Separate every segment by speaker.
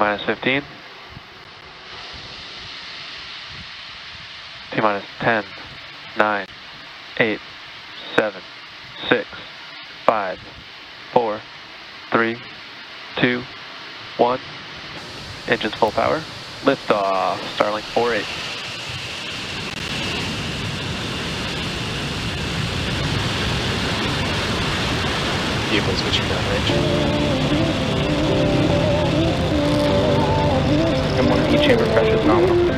Speaker 1: minus 15. T minus 10, 9, 8, 7, 6, 5, 4, 3, 2, 1. Engines full power. Lift off. Starlink 48.
Speaker 2: Vehicle switching downrange. M1 E chamber pressure is nominal.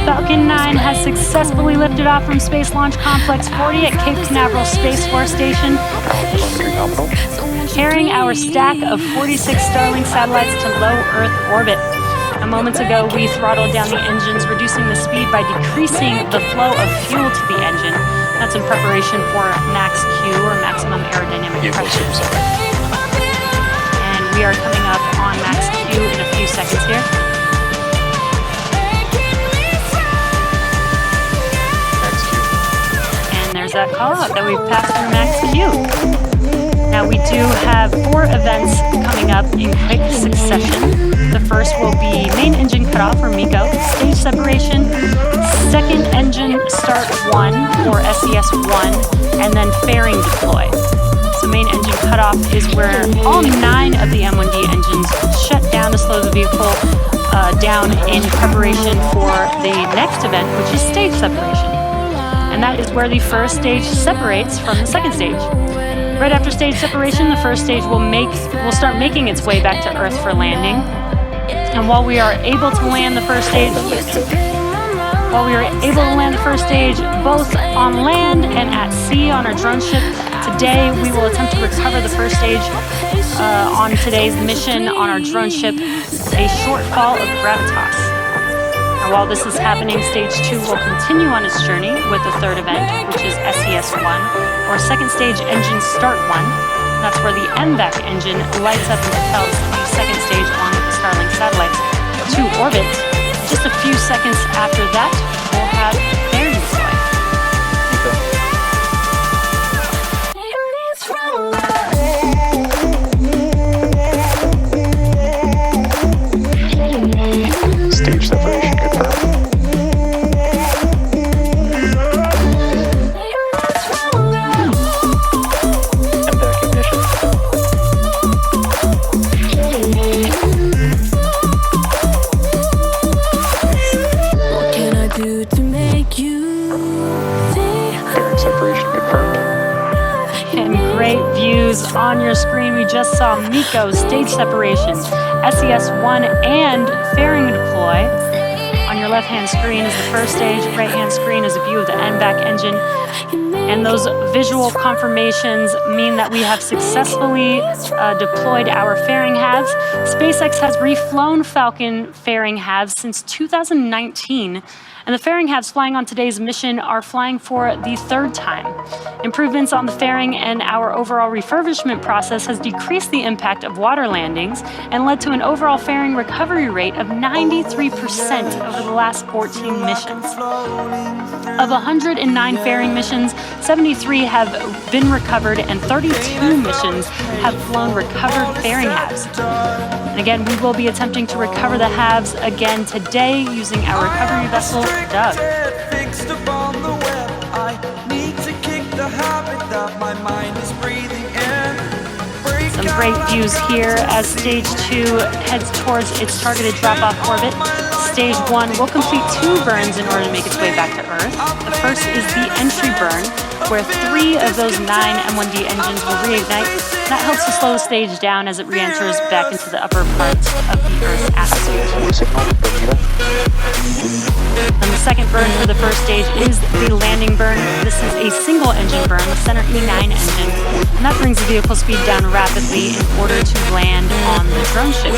Speaker 3: Falcon 9 has successfully lifted off from Space Launch Complex 40 at Cape Canaveral Space Force Station, carrying our stack of 46 Starlink satellites to low Earth orbit. Moments ago, we throttled down the engines, reducing the speed by decreasing the flow of fuel to the engine. That's in preparation for max Q, or maximum aerodynamic pressure. And we are coming up on max Q in a few seconds here. There's that call out that we've passed through max Q. Now we do have 4 events coming up in quick succession. The first will be main engine cutoff, or MECO, stage separation, second engine start 1, or SES1, and then fairing deploy. So main engine cutoff is where all 9 of the M1D engines shut down to slow the vehicle down in preparation for the next event, which is stage separation. And that is where the first stage separates from the second stage. Right after stage separation, the first stage will start making its way back to Earth for landing. And while we are able to land the first stage, both on land and at sea on our drone ship, today we will attempt to recover the first stage on today's mission on our drone ship, a shortfall of gravitas. While this is happening, Stage 2 will continue on its journey with the third event, which is SES1, or Second Stage Engine Start 1. That's where the MVAC engine lights up and propels the second stage along with the Starlink satellites to orbit. Just a few seconds after that, we'll have fairing deploy.
Speaker 2: Stage separation confirmed. MVAC ignition.
Speaker 4: What can I do to make you think?
Speaker 2: Fairing separation confirmed.
Speaker 3: And great views on your screen. We just saw MECO stage separation, SES1, and fairing deploy. On your left-hand screen is the first stage, right-hand screen is a view of the MVAC engine. And those visual confirmations mean that we have successfully deployed our fairing halves. SpaceX has reflown Falcon fairing halves since 2019. And the fairing halves flying on today's mission are flying for the third time. Improvements on the fairing and our overall refurbishment process has decreased the impact of water landings and led to an overall fairing recovery rate of 93% over the last 14 missions. Of 109 fairing missions, 73 have been recovered and 32 missions have flown recovered fairing halves. And again, we will be attempting to recover the halves again today using our recovery vessel, Doug. Some great views here as Stage 2 heads towards its targeted drop-off orbit. Stage 1 will complete 2 burns in order to make its way back to Earth. The first is the entry burn, where 3 of those 9 M1D engines will reignite. That helps to slow the stage down as it re-enters back into the upper parts of the Earth's atmosphere. And the second burn for the first stage is the landing burn. This is a single engine burn, the center E9 engine, and that brings the vehicle speed down rapidly in order to land on the drone ship.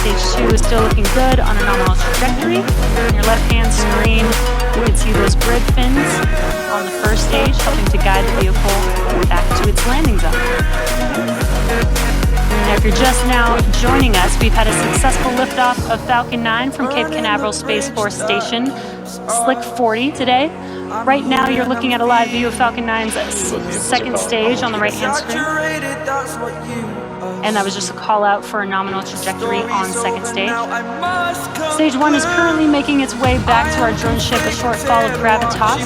Speaker 3: Stage 2 is still looking good on a nominal trajectory. On your left-hand screen, you can see those grid fins on the first stage, helping to guide the vehicle back to its landing zone. Now, if you're just now joining us, we've had a successful liftoff of Falcon 9 from Cape Canaveral Space Force Station, Slick 40 today. Right now, you're looking at a live view of Falcon 9's second stage on the right-hand screen. And that was just a call out for a nominal trajectory on second stage. Stage 1 is currently making its way back to our drone ship, a short fall of gravitas.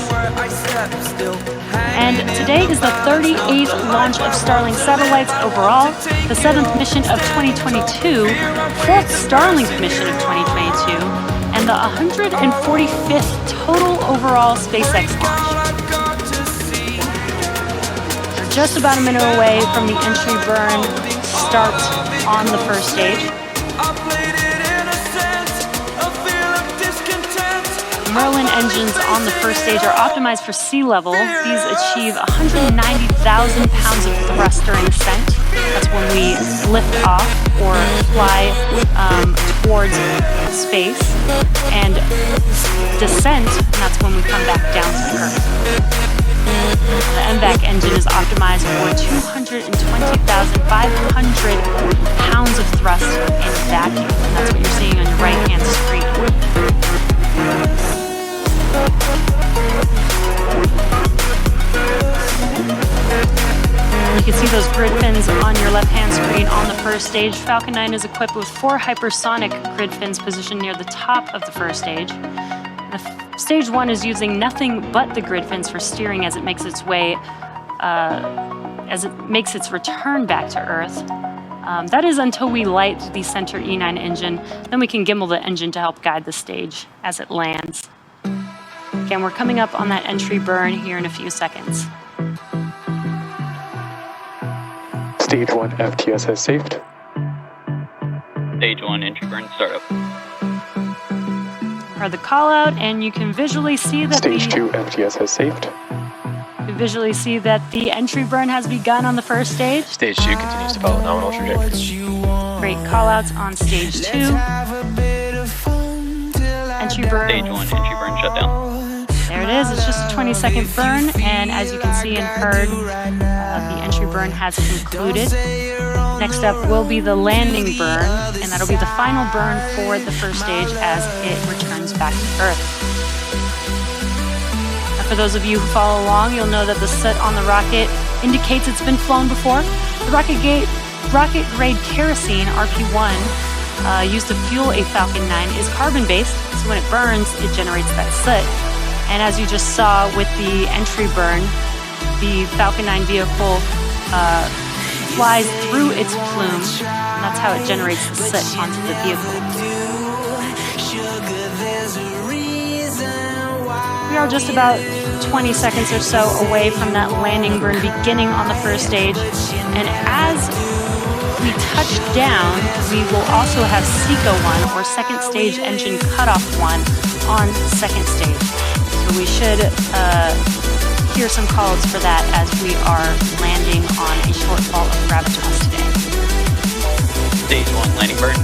Speaker 3: And today is the 38th launch of Starlink satellites overall, the 7th mission of 2022, 4th Starlink mission of 2022, and the 145th total overall SpaceX launch. We're just about a minute away from the entry burn start on the first stage. Merlin engines on the first stage are optimized for sea level. These achieve 190,000 pounds of thrust during ascent. That's when we lift off or fly towards space. And descent, and that's when we come back down to the Earth. The MVAC engine is optimized for 220,500 pounds of thrust in vacuum. And that's what you're seeing on your right-hand screen. You can see those grid fins on your left-hand screen on the first stage. Falcon 9 is equipped with 4 hypersonic grid fins positioned near the top of the first stage. Stage 1 is using nothing but the grid fins for steering as it makes its way, as it makes its return back to Earth. That is until we light the center E9 engine. Then we can gimbal the engine to help guide the stage as it lands. Again, we're coming up on that entry burn here in a few seconds.
Speaker 2: Stage 1 FTS has saved.
Speaker 5: Stage 1 entry burn startup.
Speaker 3: Or the call out, and you can visually see that
Speaker 2: Stage 2 FTS has saved.
Speaker 3: You visually see that the entry burn has begun on the first stage.
Speaker 6: Stage 2 continues to follow nominal trajectory.
Speaker 3: Great call outs on stage 2. Entry burn.
Speaker 5: Stage 1 entry burn shut down.
Speaker 3: There it is. It's just a 20-second burn, and as you can see and heard, the entry burn has concluded. Next up will be the landing burn, and that'll be the final burn for the first stage as it returns back to Earth. Now, for those of you who follow along, you'll know that the soot on the rocket indicates it's been flown before. The rocket-grade kerosene, RP1, used to fuel a Falcon 9 is carbon-based, so when it burns, it generates that soot. And as you just saw with the entry burn, the Falcon 9 vehicle flies through its plume, and that's how it generates the soot onto the vehicle. We are just about 20 seconds or so away from that landing burn beginning on the first stage, and as we touch down, we will also have SECO 1, or second stage engine cutoff 1, on second stage. So we should hear some calls for that as we are landing on a short fall of gravitas today.
Speaker 5: Stage 1 landing burn.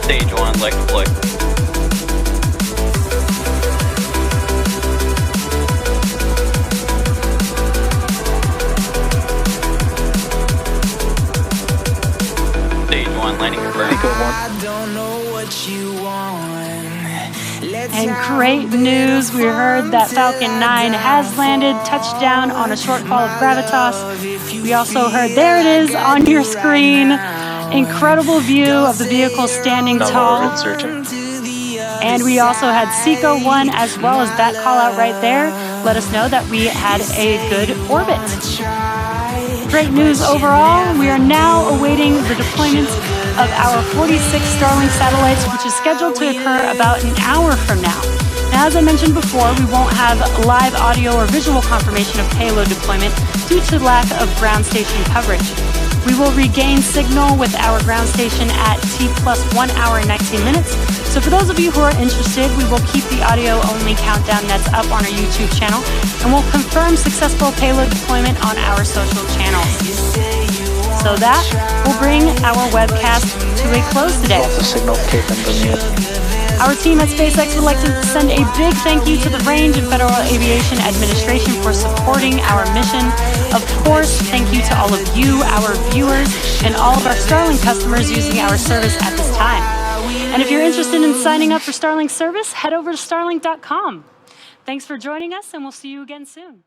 Speaker 5: Stage 1 leg deploy. Landing confirmed.
Speaker 3: And great news, we heard that Falcon 9 has landed, touchdown on a short fall of gravitas. We also heard, there it is on your screen, incredible view of the vehicle standing tall. And we also had SECO 1 as well as that call out right there. Let us know that we had a good orbit. Great news overall. We are now awaiting the deployment of our 46 Starlink satellites, which is scheduled to occur about an hour from now. Now, as I mentioned before, we won't have live audio or visual confirmation of payload deployment due to lack of ground station coverage. We will regain signal with our ground station at T plus 1 hour and 19 minutes. So for those of you who are interested, we will keep the audio-only countdown nets up on our YouTube channel, and we'll confirm successful payload deployment on our social channels. So that will bring our webcast to a close today. Our team at SpaceX would like to send a big thank you to the Range and Federal Aviation Administration for supporting our mission. Of course, thank you to all of you, our viewers, and all of our Starlink customers using our service at this time. And if you're interested in signing up for Starlink service, head over to starlink.com. Thanks for joining us, and we'll see you again soon.